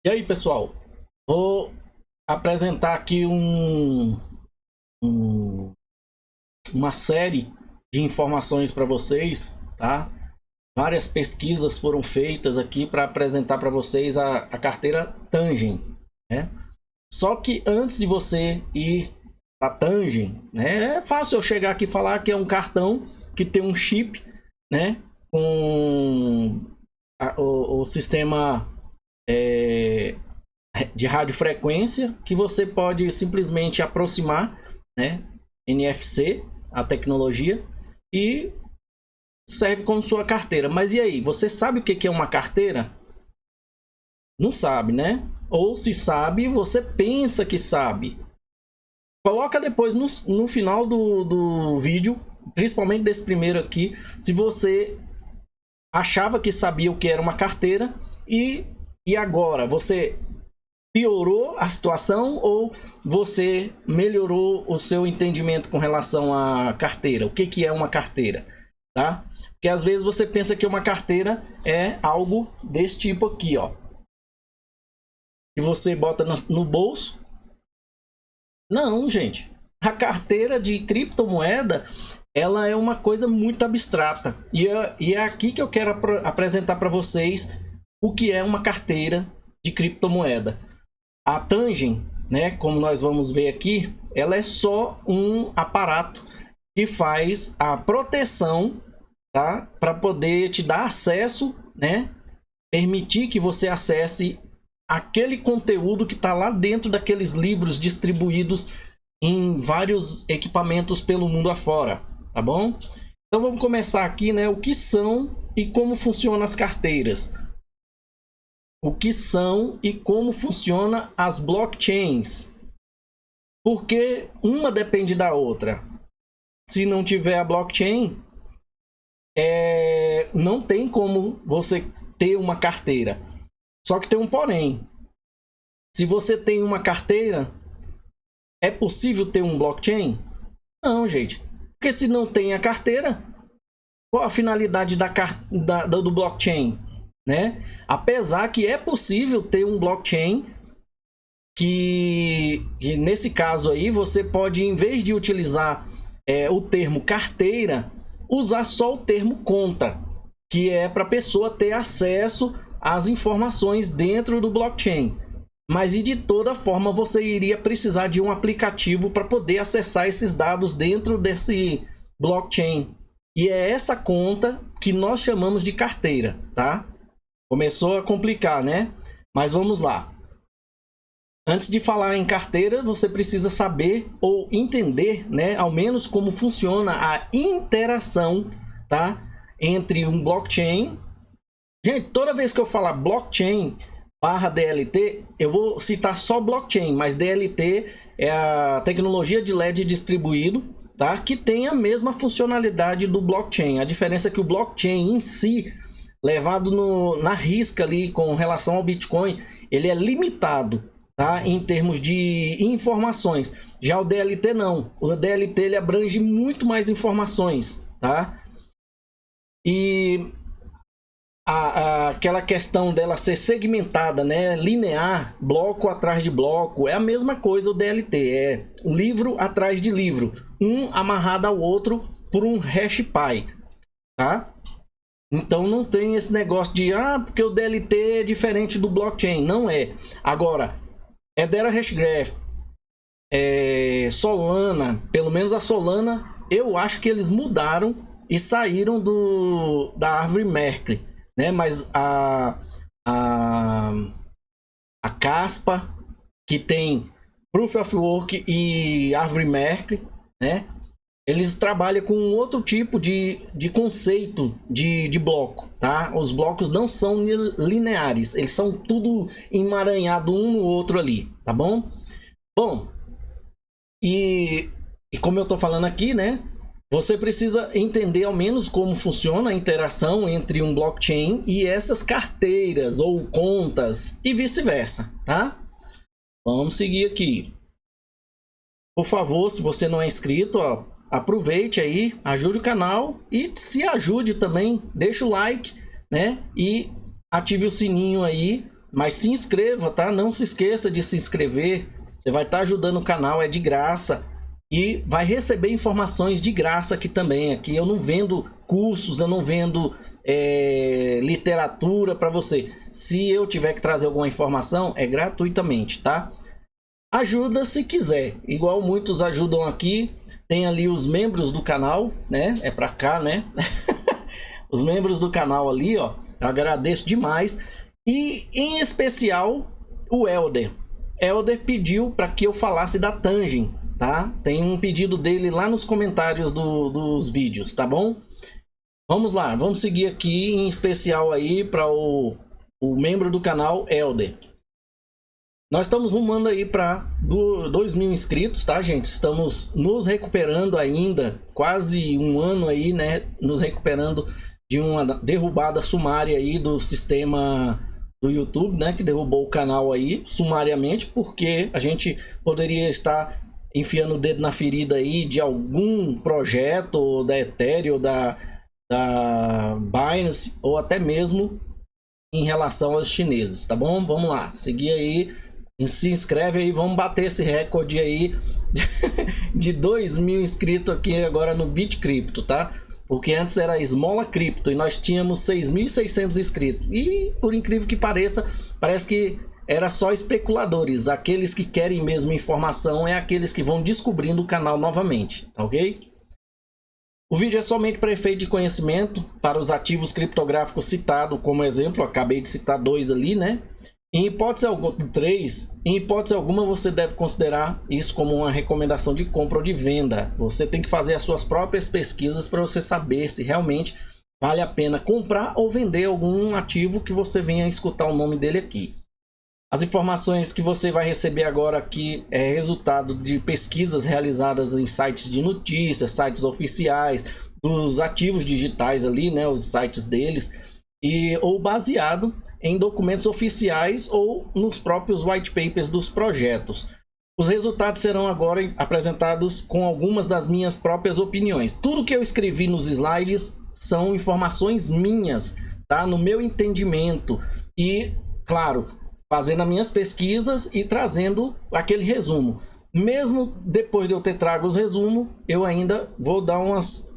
E aí, pessoal, vou apresentar aqui um- uma série de informações para vocês, tá? Várias pesquisas foram feitas aqui para apresentar para vocês a carteira Tangent, né? Só que antes de você ir para Tangent, né, é fácil eu chegar aqui e falar que é um cartão que tem um chip, né, com o sistema de radiofrequência que você pode simplesmente aproximar, né? NFC, a tecnologia, e serve como sua carteira. Mas e aí, você sabe o que é uma carteira? Não sabe, né? Ou se sabe, você pensa que sabe. Coloca depois no final do vídeo, principalmente desse primeiro aqui, se você achava que sabia o que era uma carteira e agora você piorou a situação ou você melhorou o seu entendimento com relação à carteira? O que é uma carteira, tá? Porque às vezes você pensa que uma carteira é algo desse tipo aqui, ó, que você bota no bolso. Não, gente. A carteira de criptomoeda, ela é uma coisa muito abstrata. E é aqui que eu quero apresentar para vocês o que é uma carteira de criptomoeda. A Tangent, né, como nós vamos ver aqui, ela é só um aparato que faz a proteção, tá, para poder te dar acesso, né, permitir que você acesse aquele conteúdo que está lá dentro daqueles livros distribuídos em vários equipamentos pelo mundo afora, tá bom? Então vamos começar aqui, né, o que são e como funcionam as carteiras. O que são e como funciona as blockchains. Porque uma depende da outra. Se não tiver a blockchain, não tem como você ter uma carteira. Só que tem um porém. Se você tem uma carteira, é possível ter um blockchain? Não, gente. Porque se não tem a carteira, qual a finalidade do blockchain? Né? Apesar que é possível ter um blockchain que nesse caso aí você pode, em vez de utilizar o termo carteira, usar só o termo conta, que é para a pessoa ter acesso às informações dentro do blockchain. Mas e de toda forma você iria precisar de um aplicativo para poder acessar esses dados dentro desse blockchain. E é essa conta que nós chamamos de carteira, tá? Começou a complicar, né? Mas vamos lá. Antes de falar em carteira, você precisa saber ou entender, né, ao menos como funciona a interação, tá, entre um blockchain. Gente, toda vez que eu falar blockchain barra DLT, eu vou citar só blockchain, mas DLT é a tecnologia de LED distribuído, tá, que tem a mesma funcionalidade do blockchain. A diferença é que o blockchain em si, levado na risca ali com relação ao Bitcoin, ele é limitado, tá, em termos de informações. Já o DLT não. O DLT ele abrange muito mais informações, tá? E aquela questão dela ser segmentada, né, linear, bloco atrás de bloco, é a mesma coisa o DLT, é livro atrás de livro, um amarrado ao outro por um hash pi, tá? Então não tem esse negócio de porque o DLT é diferente do blockchain. Não é. Agora, Hedera Hashgraph, Solana, pelo menos a Solana, eu acho que eles mudaram e saíram da árvore Merkle, né? Mas a Caspa, que tem Proof of Work e árvore Merkle, né? Eles trabalham com outro tipo de conceito de bloco, tá? Os blocos não são lineares, eles são tudo emaranhado um no outro ali, tá bom? Bom, e como eu tô falando aqui, né? Você precisa entender ao menos como funciona a interação entre um blockchain e essas carteiras ou contas e vice-versa, tá? Vamos seguir aqui. Por favor, se você não é inscrito, ó, aproveite aí, ajude o canal e se ajude também, deixa o like, né? E ative o sininho aí Mas se inscreva, tá? Não se esqueça de se inscrever. Você vai estar ajudando o canal, é de graça. E vai receber informações de graça aqui também. Aqui eu não vendo cursos, eu não vendo literatura para você. Se eu tiver que trazer alguma informação, é gratuitamente, tá? Ajuda se quiser, igual muitos ajudam aqui. Tem ali os membros do canal, né? É para cá, né? Os membros do canal ali, ó. Eu agradeço demais. E em especial o Elder. Elder pediu para que eu falasse da Tangen, tá? Tem um pedido dele lá nos comentários dos vídeos, tá bom? Vamos lá, vamos seguir aqui em especial aí para o membro do canal Elder. Nós estamos rumando aí para 2.000 inscritos, tá, gente? Estamos nos recuperando ainda, quase um ano aí, né? Nos recuperando de uma derrubada sumária aí do sistema do YouTube, né? Que derrubou o canal aí sumariamente, porque a gente poderia estar enfiando o dedo na ferida aí de algum projeto da Ethereum, da Binance, ou até mesmo em relação aos chineses, tá bom? Vamos lá, seguir aí. Se inscreve aí, vamos bater esse recorde aí de 2.000 inscritos aqui agora no BitCrypto, tá? Porque antes era Esmola Cripto e nós tínhamos 6.600 inscritos. E por incrível que pareça, parece que era só especuladores. Aqueles que querem mesmo informação é aqueles que vão descobrindo o canal novamente, tá ok? O vídeo é somente para efeito de conhecimento para os ativos criptográficos citados como exemplo. Eu acabei de citar 2 ali, né? Em hipótese alguma, 3, em hipótese alguma você deve considerar isso como uma recomendação de compra ou de venda. Você tem que fazer as suas próprias pesquisas para você saber se realmente vale a pena comprar ou vender algum ativo que você venha escutar o nome dele aqui. As informações que você vai receber agora aqui é resultado de pesquisas realizadas em sites de notícias, sites oficiais, dos ativos digitais ali, né, os sites deles, ou baseado em documentos oficiais ou nos próprios white papers dos projetos. Os resultados serão agora apresentados com algumas das minhas próprias opiniões. Tudo que eu escrevi nos slides são informações minhas, tá? No meu entendimento e, claro, fazendo as minhas pesquisas e trazendo aquele resumo. Mesmo depois de eu ter trago os resumos, eu ainda vou dar uns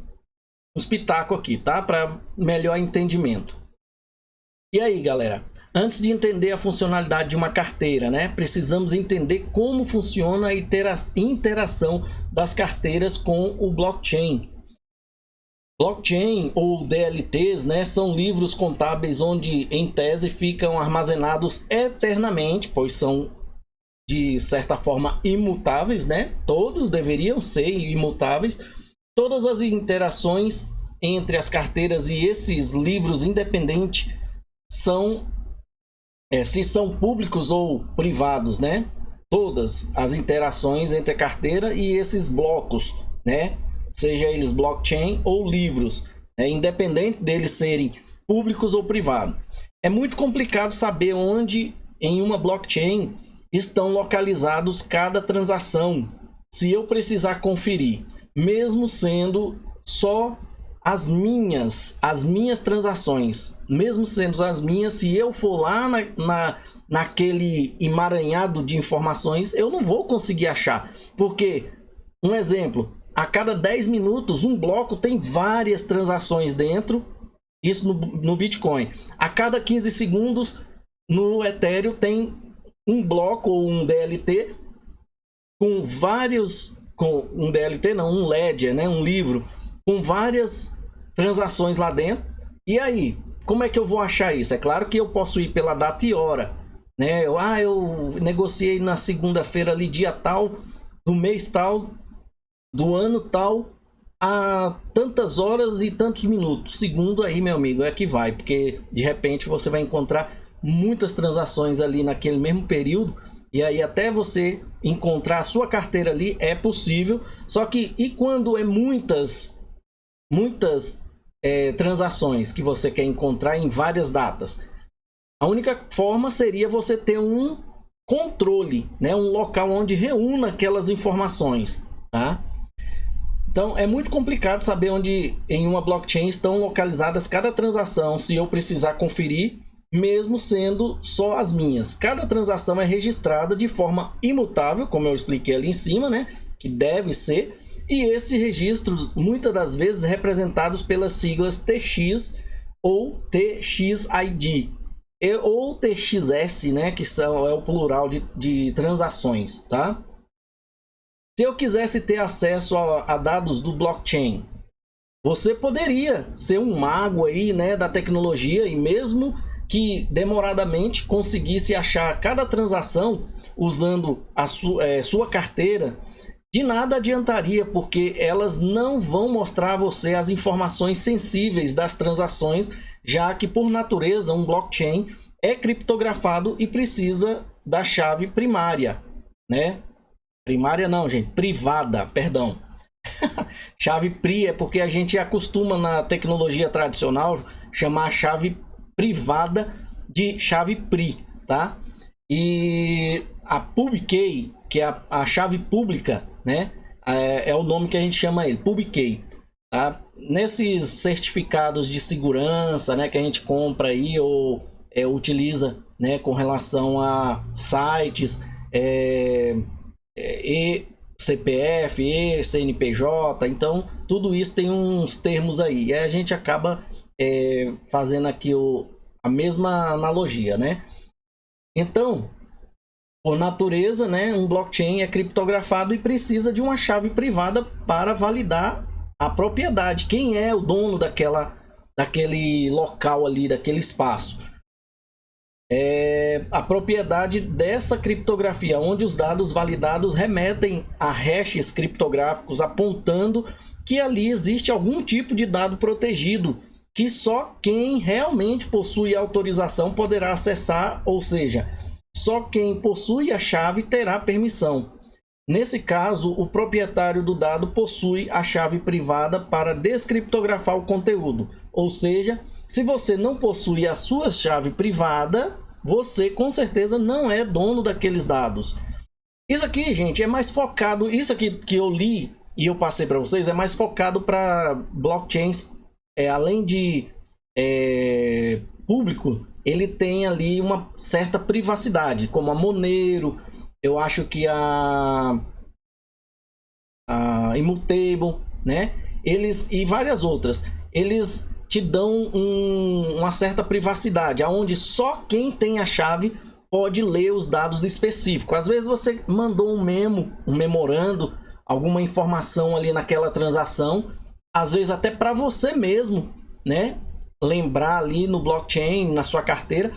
pitacos aqui, tá? Para melhor entendimento. E aí, galera, antes de entender a funcionalidade de uma carteira, né, precisamos entender como funciona a interação das carteiras com o blockchain. Blockchain ou DLTs, né, são livros contábeis onde, em tese, ficam armazenados eternamente, pois são, de certa forma, imutáveis, né? Todos deveriam ser imutáveis. Todas as interações entre as carteiras e esses livros independentes são, se são públicos ou privados, né? Todas as interações entre a carteira e esses blocos, né? Seja eles blockchain ou livros, independente deles serem públicos ou privados. É muito complicado saber onde em uma blockchain estão localizados cada transação, se eu precisar conferir, mesmo sendo só as minhas transações, mesmo sendo as minhas, se eu for lá naquele emaranhado de informações, eu não vou conseguir achar, porque, um exemplo, a cada 10 minutos um bloco tem várias transações dentro, isso no Bitcoin. A cada 15 segundos no Ethereum tem um bloco ou um DLT com vários, um DLT não, um ledger, né, um livro com várias transações lá dentro. E aí, como é que eu vou achar isso? É claro que eu posso ir pela data e hora, né? Eu negociei na segunda-feira ali, dia tal, do mês tal, do ano tal, a tantas horas e tantos minutos. Segundo aí, meu amigo, é que vai, porque de repente você vai encontrar muitas transações ali naquele mesmo período, e aí até você encontrar a sua carteira ali é possível. Só que, e quando é muitas transações que você quer encontrar em várias datas? A única forma seria você ter um controle, né? Um local onde reúna aquelas informações, tá? Então é muito complicado saber onde em uma blockchain estão localizadas cada transação, se eu precisar conferir mesmo sendo só as minhas. Cada transação é registrada de forma imutável, como eu expliquei ali em cima, né? Que deve ser. E esse registro, muitas das vezes, é representado pelas siglas TX ou TXID. Ou TXS, né? Que é o plural de transações, tá? Se eu quisesse ter acesso a dados do blockchain, você poderia ser um mago aí, né, da tecnologia, e mesmo que demoradamente conseguisse achar cada transação usando a sua carteira, de nada adiantaria, porque elas não vão mostrar a você as informações sensíveis das transações, já que por natureza um blockchain é criptografado e precisa da chave primária, né? Primária não, gente, privada, perdão. Chave PRI é porque a gente acostuma na tecnologia tradicional chamar a chave privada de chave PRI, tá? E a PubKey, que é a chave pública, né? É o nome que a gente chama ele, PubKey, tá? Nesses certificados de segurança, né, que a gente compra aí ou utiliza, né, com relação a sites, e CPF, e CNPJ, então tudo isso tem uns termos aí, e a gente acaba fazendo aqui a mesma analogia, né? Então, por natureza, né, um blockchain é criptografado e precisa de uma chave privada para validar a propriedade, quem é o dono daquele local ali, daquele espaço. A propriedade dessa criptografia, onde os dados validados remetem a hashes criptográficos apontando que ali existe algum tipo de dado protegido que só quem realmente possui autorização poderá acessar, ou seja, só quem possui a chave terá permissão. Nesse caso, o proprietário do dado possui a chave privada para descriptografar o conteúdo, ou seja, se você não possui a sua chave privada, você com certeza não é dono daqueles dados. Isso aqui, gente, é mais focado, isso aqui que eu li e eu passei para vocês, é mais focado para blockchains, além de público, ele tem ali uma certa privacidade, como a Monero, eu acho que a Immutable, né? E várias outras, eles te dão uma certa privacidade, aonde só quem tem a chave pode ler os dados específicos. Às vezes você mandou um memorando, alguma informação ali naquela transação, às vezes até para você mesmo, né? Lembrar ali no blockchain, na sua carteira,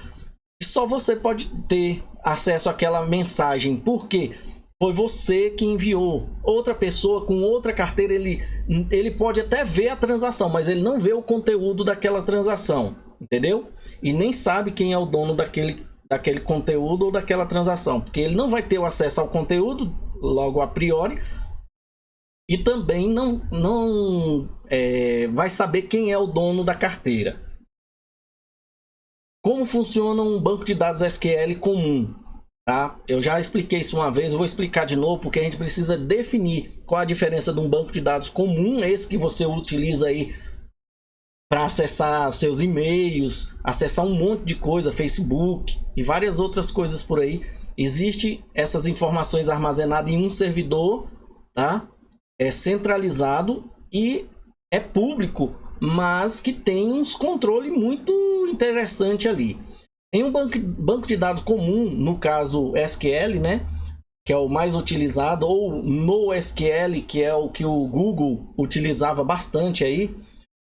e só você pode ter acesso àquela mensagem, porque foi você que enviou. Outra pessoa com outra carteira, ele pode até ver a transação, mas ele não vê o conteúdo daquela transação, entendeu? E nem sabe quem é o dono daquele conteúdo ou daquela transação, porque ele não vai ter o acesso ao conteúdo logo a priori, e também não vai saber quem é o dono da carteira. Como funciona um banco de dados SQL comum? Tá? Eu já expliquei isso uma vez, eu vou explicar de novo, porque a gente precisa definir qual a diferença de um banco de dados comum, esse que você utiliza aí para acessar seus e-mails, acessar um monte de coisa, Facebook e várias outras coisas por aí. Existe essas informações armazenadas em um servidor, tá? É centralizado e é público, mas que tem uns controles muito interessantes ali. Em um banco de dados comum, no caso SQL, né, que é o mais utilizado, ou NoSQL, que é o que o Google utilizava bastante aí,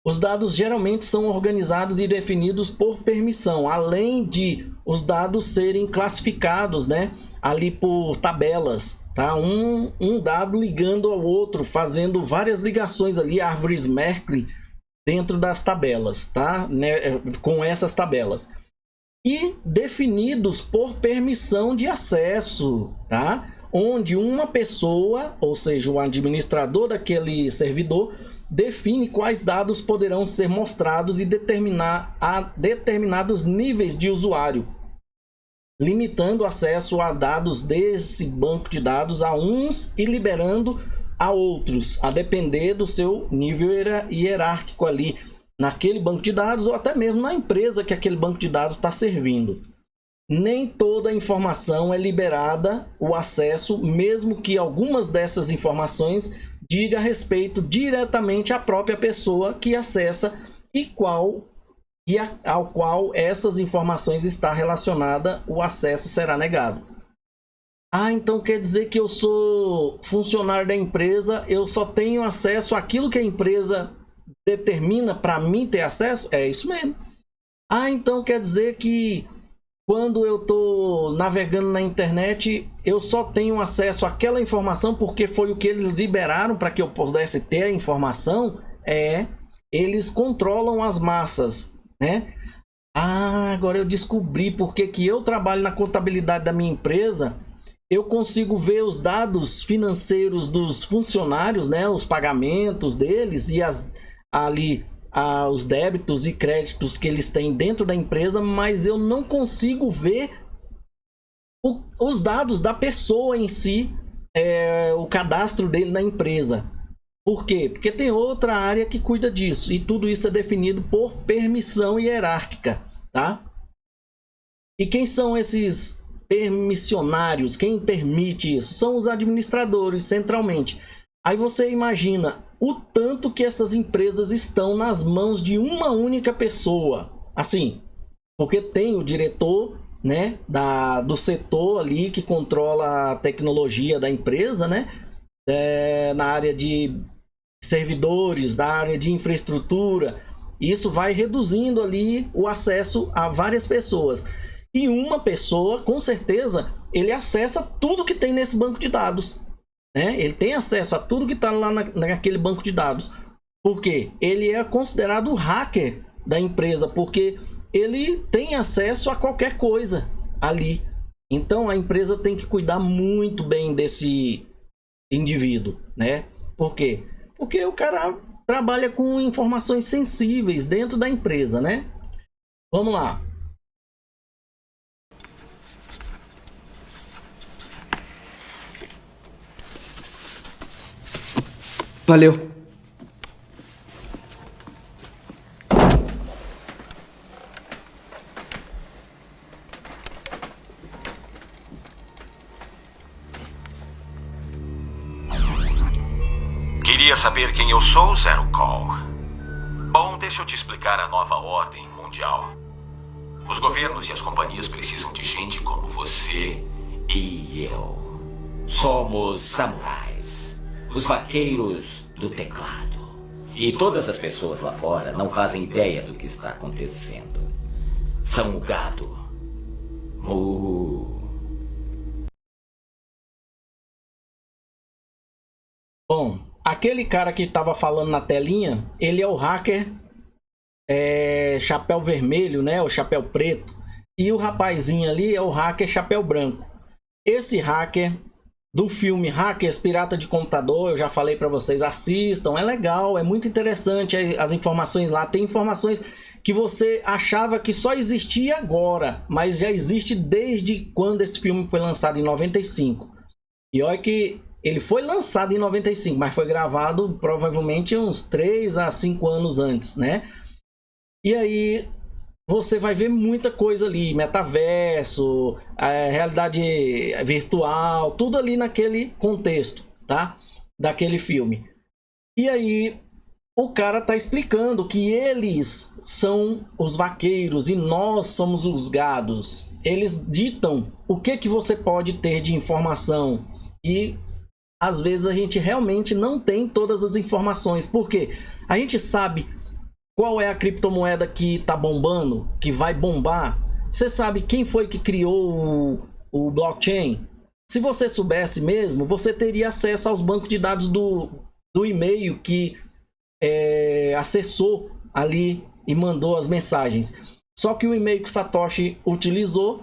os dados geralmente são organizados e definidos por permissão, além de os dados serem classificados, né, ali por tabelas, tá? Um dado ligando ao outro, fazendo várias ligações ali, árvores Merkle dentro das tabelas, tá? Né, com essas tabelas. E definidos por permissão de acesso, tá? Onde uma pessoa, ou seja, o administrador daquele servidor, define quais dados poderão ser mostrados e determinar a determinados níveis de usuário, limitando o acesso a dados desse banco de dados a uns e liberando a outros, a depender do seu nível hierárquico ali naquele banco de dados ou até mesmo na empresa que aquele banco de dados está servindo. Nem toda informação é liberada o acesso, mesmo que algumas dessas informações diga respeito diretamente à própria pessoa que acessa ao qual essas informações está relacionada, o acesso será negado. Ah, então quer dizer que eu sou funcionário da empresa, eu só tenho acesso àquilo que a empresa determina para mim ter acesso? É isso mesmo. Ah, então quer dizer que quando eu estou navegando na internet, eu só tenho acesso àquela informação porque foi o que eles liberaram para que eu pudesse ter a informação? Eles controlam as massas, né? Ah, agora eu descobri porque que eu trabalho na contabilidade da minha empresa. Eu consigo ver os dados financeiros dos funcionários, né? Os pagamentos deles e os débitos e créditos que eles têm dentro da empresa, mas eu não consigo ver os dados da pessoa em si, o cadastro dele na empresa. Por quê? Porque tem outra área que cuida disso, e tudo isso é definido por permissão hierárquica, tá? E quem são esses permissionários? Quem permite isso? São os administradores, centralmente. Aí você imagina o tanto que essas empresas estão nas mãos de uma única pessoa. Assim, porque tem o diretor, né, do setor ali que controla a tecnologia da empresa, né, na área de servidores, da área de infraestrutura. Isso vai reduzindo ali o acesso a várias pessoas. E uma pessoa, com certeza, ele acessa tudo que tem nesse banco de dados. Ele tem acesso a tudo que está lá naquele banco de dados. Por quê? Ele é considerado o hacker da empresa, porque ele tem acesso a qualquer coisa ali. Então a empresa tem que cuidar muito bem desse indivíduo, né? Por quê? Porque o cara trabalha com informações sensíveis dentro da empresa, né? Vamos lá. Valeu. Queria saber quem eu sou, Zero Call. Bom, deixa eu te explicar a nova ordem mundial. Os governos e as companhias precisam de gente como você e eu. Somos samurais, os vaqueiros do teclado. E todas as pessoas lá fora não fazem ideia do que está acontecendo. São o gado. Bom, aquele cara que estava falando na telinha, ele é o hacker chapéu vermelho, né? O chapéu preto. E o rapazinho ali é o hacker chapéu branco. Esse hacker do filme Hackers Pirata de Computador, eu já falei para vocês, assistam, é legal, é muito interessante as informações lá. Tem informações que você achava que só existia agora, mas já existe desde quando esse filme foi lançado em 95. E olha que ele foi lançado em 95, mas foi gravado provavelmente uns 3 a 5 anos antes, né? E aí você vai ver muita coisa ali, metaverso, realidade virtual, tudo ali naquele contexto, tá? Daquele filme. E aí o cara tá explicando que eles são os vaqueiros e nós somos os gados. Eles ditam o que você pode ter de informação e às vezes a gente realmente não tem todas as informações. Por quê? A gente sabe qual é a criptomoeda que tá bombando, que vai bombar. Você sabe quem foi que criou o blockchain? Se você soubesse mesmo, você teria acesso aos bancos de dados do e-mail que acessou ali e mandou as mensagens. Só que o e-mail que Satoshi utilizou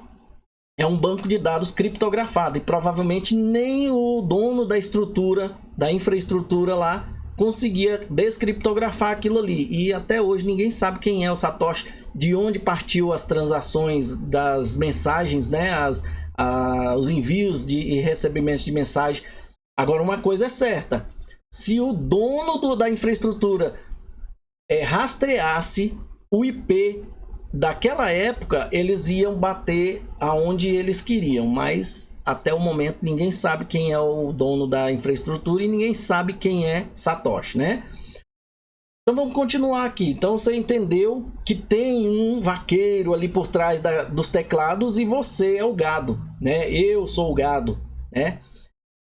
é um banco de dados criptografado e provavelmente nem o dono da estrutura, da infraestrutura lá, conseguia descriptografar aquilo ali. E até hoje ninguém sabe quem é o Satoshi, de onde partiu as transações das mensagens, né? Os envios e recebimentos de mensagem. Agora, uma coisa é certa: se o dono da infraestrutura rastreasse o IP daquela época, eles iam bater aonde eles queriam, mas até o momento ninguém sabe quem é o dono da infraestrutura e ninguém sabe quem é Satoshi, né? Então vamos continuar aqui. Então você entendeu que tem um vaqueiro ali por trás dos teclados e você é o gado, né? Eu sou o gado, né?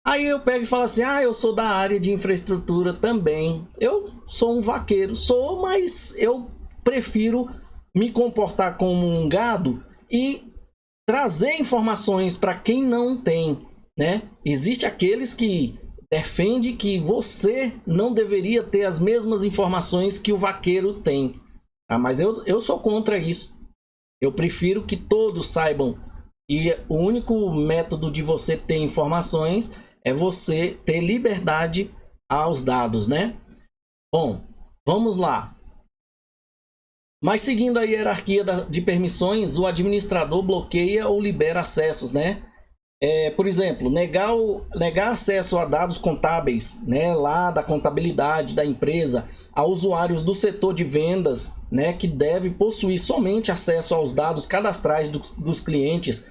Aí eu pego e falo assim, eu sou da área de infraestrutura também. Eu sou um vaqueiro, mas eu prefiro me comportar como um gado e trazer informações para quem não tem, né? Existe aqueles que defendem que você não deveria ter as mesmas informações que o vaqueiro tem. Mas eu sou contra isso. Eu prefiro que todos saibam. E o único método de você ter informações é você ter liberdade aos dados, né? Bom, vamos lá. Mas seguindo a hierarquia de permissões, o administrador bloqueia ou libera acessos, né? Por exemplo, negar acesso a dados contábeis, né, lá da contabilidade da empresa, a usuários do setor de vendas, né, que deve possuir somente acesso aos dados cadastrais dos clientes.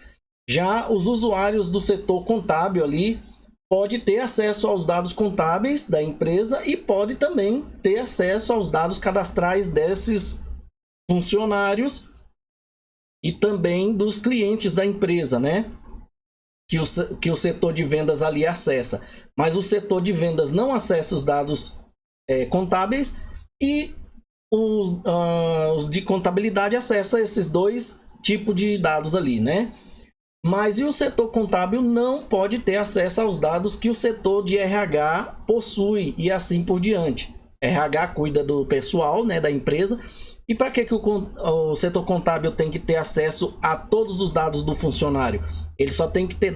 Já os usuários do setor contábil ali pode ter acesso aos dados contábeis da empresa e pode também ter acesso aos dados cadastrais desses funcionários e também dos clientes da empresa, né? Que o setor de vendas ali acessa. Mas o setor de vendas não acessa os dados contábeis e os de contabilidade acessa esses dois tipos de dados ali, né? Mas e o setor contábil não pode ter acesso aos dados que o setor de RH possui e assim por diante. RH cuida do pessoal, né, da empresa. E para que o setor contábil tem que ter acesso a todos os dados do funcionário? Ele só tem que ter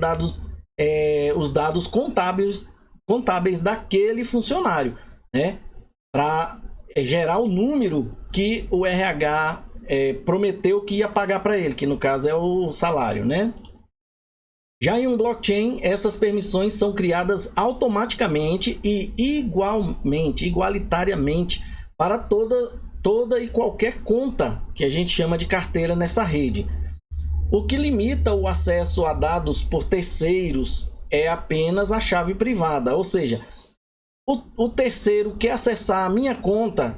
os dados contábeis daquele funcionário, né? Para gerar o número que o RH prometeu que ia pagar para ele, que no caso é o salário, né? Já em um blockchain, essas permissões são criadas automaticamente e igualitariamente para toda e qualquer conta que a gente chama de carteira nessa rede. O que limita o acesso a dados por terceiros é apenas a chave privada, ou seja, o terceiro quer acessar a minha conta.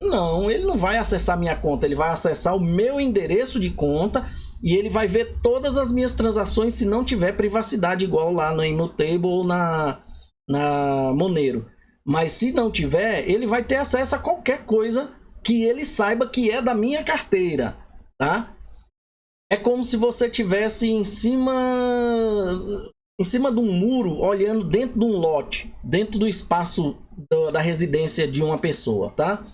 Não, ele não vai acessar a minha conta, ele vai acessar o meu endereço de conta e ele vai ver todas as minhas transações se não tiver privacidade igual lá no Immutable ou na Monero. Mas se não tiver, ele vai ter acesso a qualquer coisa que ele saiba que é da minha carteira, tá? É como se você tivesse em cima de um muro, olhando dentro de um lote, dentro do espaço da residência de uma pessoa, tá?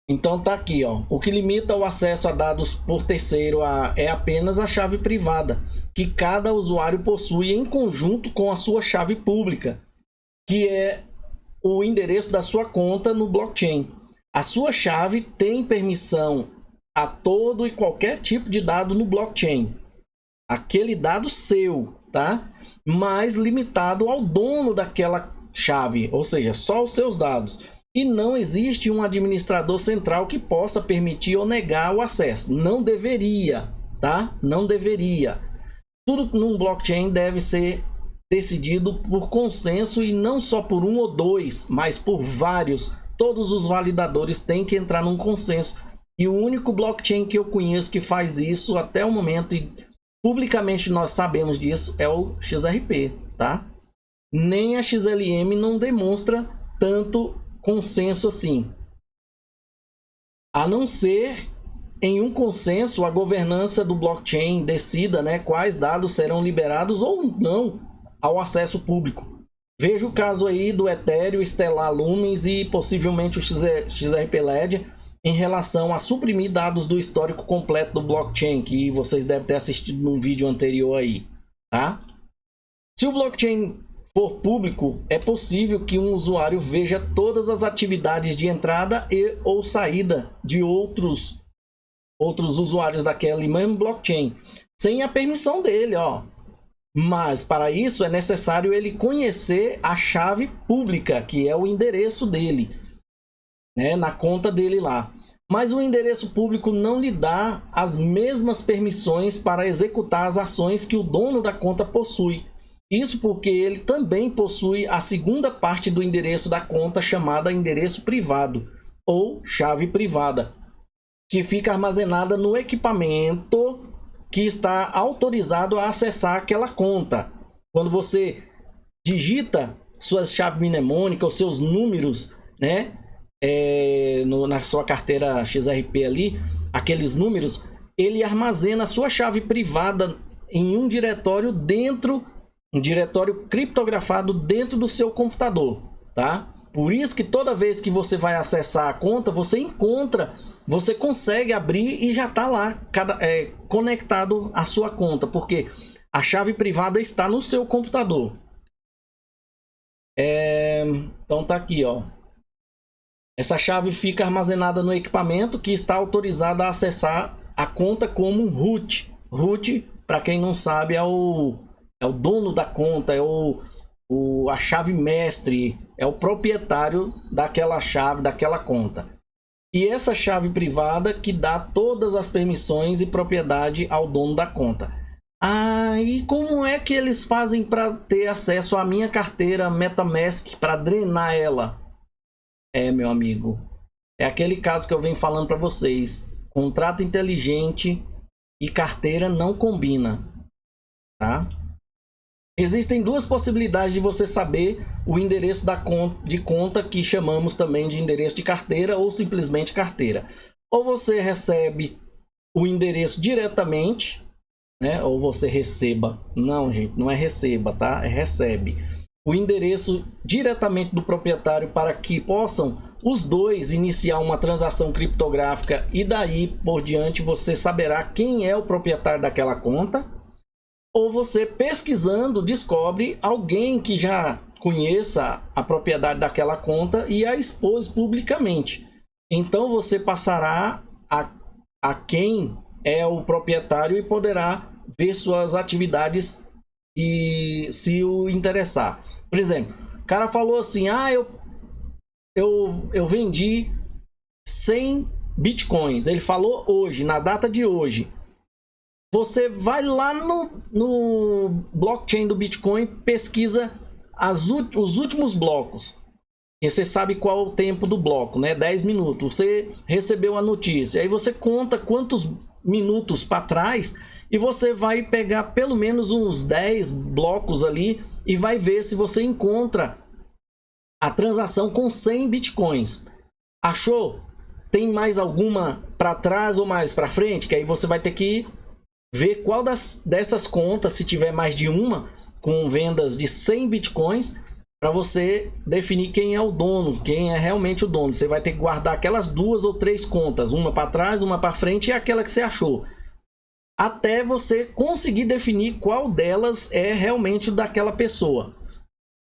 Então tá aqui, ó. O que limita o acesso a dados por terceiro é apenas a chave privada, que cada usuário possui em conjunto com a sua chave pública, que é o endereço da sua conta no blockchain. A sua chave tem permissão a todo e qualquer tipo de dado no blockchain. Aquele dado seu, tá? Mas limitado ao dono daquela chave, ou seja, só os seus dados. E não existe um administrador central que possa permitir ou negar o acesso. Não deveria, tá? Não deveria. Tudo num blockchain deve ser decidido por consenso e não só por um ou dois, mas por vários. Todos os validadores têm que entrar num consenso. E o único blockchain que eu conheço que faz isso até o momento, e publicamente nós sabemos disso, é o XRP, tá? Nem a XLM não demonstra tanto consenso assim. A não ser em um consenso a governança do blockchain decida, né, quais dados serão liberados ou não ao acesso público. Veja o caso aí do Ethereum, Stellar Lumens e possivelmente o XRP Ledger em relação a suprimir dados do histórico completo do blockchain, que vocês devem ter assistido num vídeo anterior aí, tá? Se o blockchain for público, é possível que um usuário veja todas as atividades de entrada e ou saída de outros usuários daquele mesmo blockchain, sem a permissão dele, ó. Mas para isso é necessário ele conhecer a chave pública, que é o endereço dele, né, na conta dele lá. Mas o endereço público não lhe dá as mesmas permissões para executar as ações que o dono da conta possui. Isso porque ele também possui a segunda parte do endereço da conta, chamada endereço privado ou chave privada, que fica armazenada no equipamento que está autorizado a acessar aquela conta. Quando você digita sua chave mnemônica ou seus números, né, na sua carteira XRP ali, aqueles números, ele armazena a sua chave privada em um diretório um diretório criptografado dentro do seu computador, tá? Por isso que toda vez que você vai acessar a conta, você consegue abrir e já está lá conectado à sua conta, porque a chave privada está no seu computador. Então tá aqui, ó. Essa chave fica armazenada no equipamento que está autorizado a acessar a conta como um root. Root, para quem não sabe, é o dono da conta, a chave mestre, é o proprietário daquela chave, daquela conta. E essa chave privada que dá todas as permissões e propriedade ao dono da conta. E como é que eles fazem para ter acesso à minha carteira MetaMask, para drenar ela? Meu amigo, é aquele caso que eu venho falando para vocês. Contrato inteligente e carteira não combina, tá? Existem duas possibilidades de você saber o endereço de conta, que chamamos também de endereço de carteira ou simplesmente carteira. Ou você recebe o endereço diretamente, né? Ou você receba. Não, gente, não é receba, tá? É recebe o endereço diretamente do proprietário, para que possam os dois iniciar uma transação criptográfica e daí por diante você saberá quem é o proprietário daquela conta. Ou você, pesquisando, descobre alguém que já conheça a propriedade daquela conta e a expôs publicamente. Então você passará a quem é o proprietário e poderá ver suas atividades e se o interessar. Por exemplo, o cara falou assim: eu vendi 100 bitcoins. Ele falou hoje, na data de hoje. Você vai lá no blockchain do Bitcoin, pesquisa os últimos blocos. E você sabe qual o tempo do bloco, né? 10 minutos. Você recebeu a notícia. Aí você conta quantos minutos para trás e você vai pegar pelo menos uns 10 blocos ali e vai ver se você encontra a transação com 100 bitcoins. Achou? Tem mais alguma para trás ou mais para frente? Que aí você vai ter que ver qual dessas contas, se tiver mais de uma, com vendas de 100 bitcoins, para você definir quem é o dono, quem é realmente o dono. Você vai ter que guardar aquelas 2 ou 3 contas, uma para trás, uma para frente e aquela que você achou, até você conseguir definir qual delas é realmente daquela pessoa.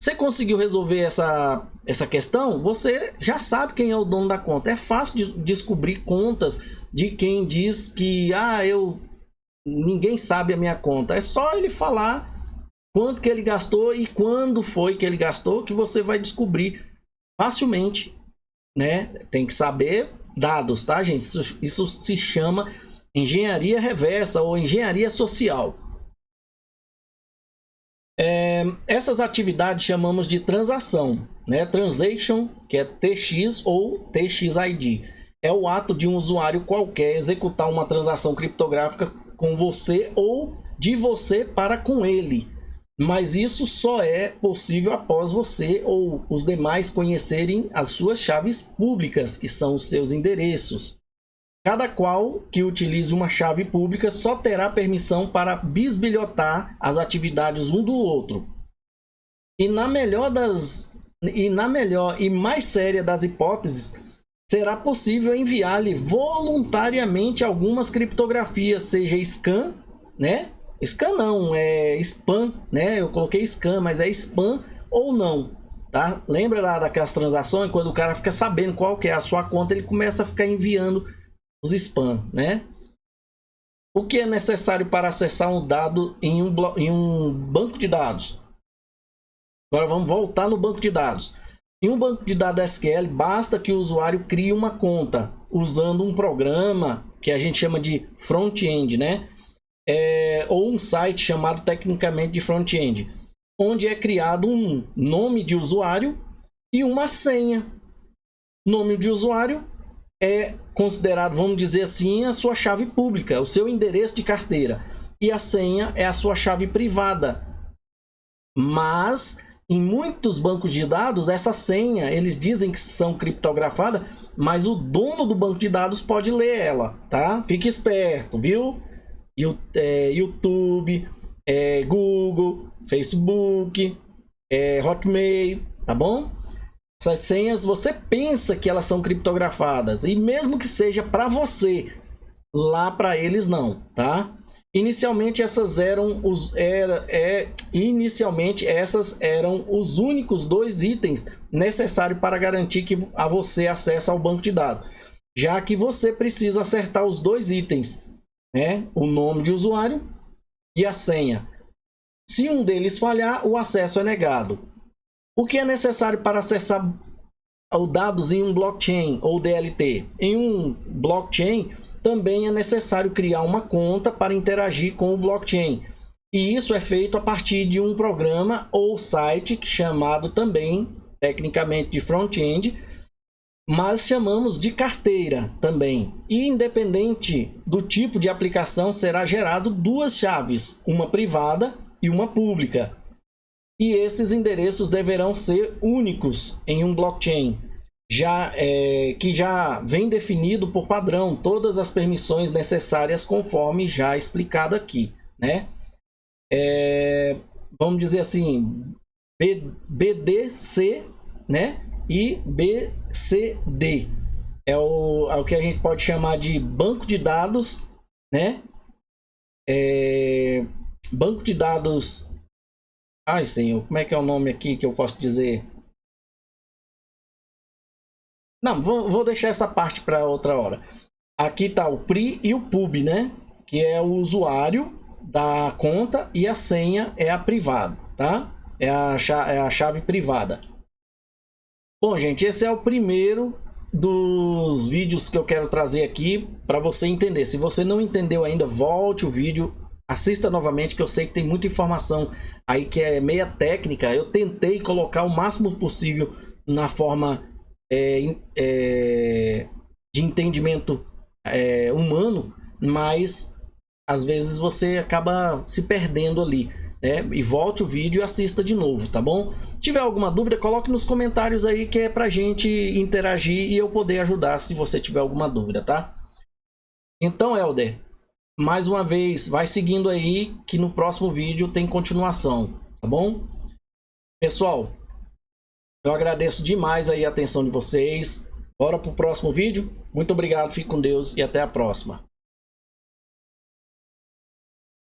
Você conseguiu resolver essa questão? Você já sabe quem é o dono da conta. É fácil de descobrir contas de quem diz que ninguém sabe a minha conta. É só ele falar quanto que ele gastou e quando foi que ele gastou, que você vai descobrir facilmente, né? Tem que saber dados, tá, gente? Isso se chama engenharia reversa ou engenharia social. Essas atividades chamamos de transação, né? Transaction, que é TX ou TXID. É o ato de um usuário qualquer executar uma transação criptográfica com você ou de você para com ele. Mas isso só é possível após você ou os demais conhecerem as suas chaves públicas, que são os seus endereços. Cada qual que utilize uma chave pública só terá permissão para bisbilhotar as atividades um do outro. E na melhor e mais séria das hipóteses, será possível enviar-lhe voluntariamente algumas criptografias, seja scan, né? Scan não, é spam, né? Eu coloquei scan, mas é spam ou não, tá? Lembra lá daquelas transações, quando o cara fica sabendo qual que é a sua conta, ele começa a ficar enviando os spam, né? O que é necessário para acessar um dado em um banco de dados? Agora vamos voltar no banco de dados. Em um banco de dados SQL, basta que o usuário crie uma conta usando um programa que a gente chama de front-end, né? Ou um site chamado tecnicamente de front-end, onde é criado um nome de usuário e uma senha. Nome de usuário é considerado, vamos dizer assim, a sua chave pública, o seu endereço de carteira. E a senha é a sua chave privada. Mas em muitos bancos de dados, essa senha, eles dizem que são criptografadas, mas o dono do banco de dados pode ler ela, tá? Fique esperto, viu? YouTube, Google, Facebook, Hotmail, tá bom? Essas senhas, você pensa que elas são criptografadas, e mesmo que seja para você, lá para eles não, tá? Inicialmente essas eram os únicos 2 itens necessários para garantir que a você acesse ao banco de dados, já que você precisa acertar os 2 itens, né? O nome de usuário e a senha. Se um deles falhar, o acesso é negado. O que é necessário para acessar os dados em um blockchain ou DLT? Em um blockchain, também é necessário criar uma conta para interagir com o blockchain. E isso é feito a partir de um programa ou site chamado também, tecnicamente, de front-end, mas chamamos de carteira também. E independente do tipo de aplicação, será gerado 2 chaves, uma privada e uma pública. E esses endereços deverão ser únicos em um blockchain, que já vem definido por padrão todas as permissões necessárias conforme já explicado aqui, né? Vamos dizer assim, BDC, né? E BCD é o que a gente pode chamar de banco de dados, né? Banco de dados. Ai, senhor, como é que é o nome aqui que eu posso dizer? Não, vou deixar essa parte para outra hora. Aqui está o PRI e o PUB, né? Que é o usuário da conta e a senha é a privada, tá? É a chave privada. Bom, gente, esse é o primeiro dos vídeos que eu quero trazer aqui para você entender. Se você não entendeu ainda, volte o vídeo, assista novamente, que eu sei que tem muita informação aí que é meia técnica. Eu tentei colocar o máximo possível na forma de entendimento humano, mas às vezes você acaba se perdendo ali, né? E volte o vídeo e assista de novo, tá bom? Se tiver alguma dúvida, coloque nos comentários aí, que é pra gente interagir e eu poder ajudar se você tiver alguma dúvida, tá? Então, Helder, mais uma vez, vai seguindo aí que no próximo vídeo tem continuação, tá bom? Pessoal, eu agradeço demais aí a atenção de vocês. Bora pro próximo vídeo. Muito obrigado, fique com Deus e até a próxima.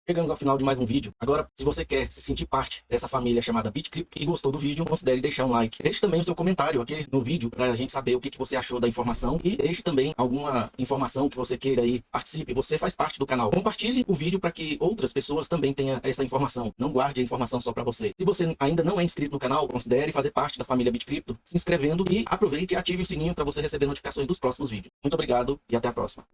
Chegamos ao final de mais um vídeo. Agora, se você quer se sentir parte dessa família chamada BitCrypto e gostou do vídeo, considere deixar um like. Deixe também o seu comentário aqui no vídeo para a gente saber o que você achou da informação. E deixe também alguma informação que você queira aí. Participe, você faz parte do canal. Compartilhe o vídeo para que outras pessoas também tenham essa informação. Não guarde a informação só para você. Se você ainda não é inscrito no canal, considere fazer parte da família BitCrypto, se inscrevendo, e aproveite e ative o sininho para você receber notificações dos próximos vídeos. Muito obrigado e até a próxima.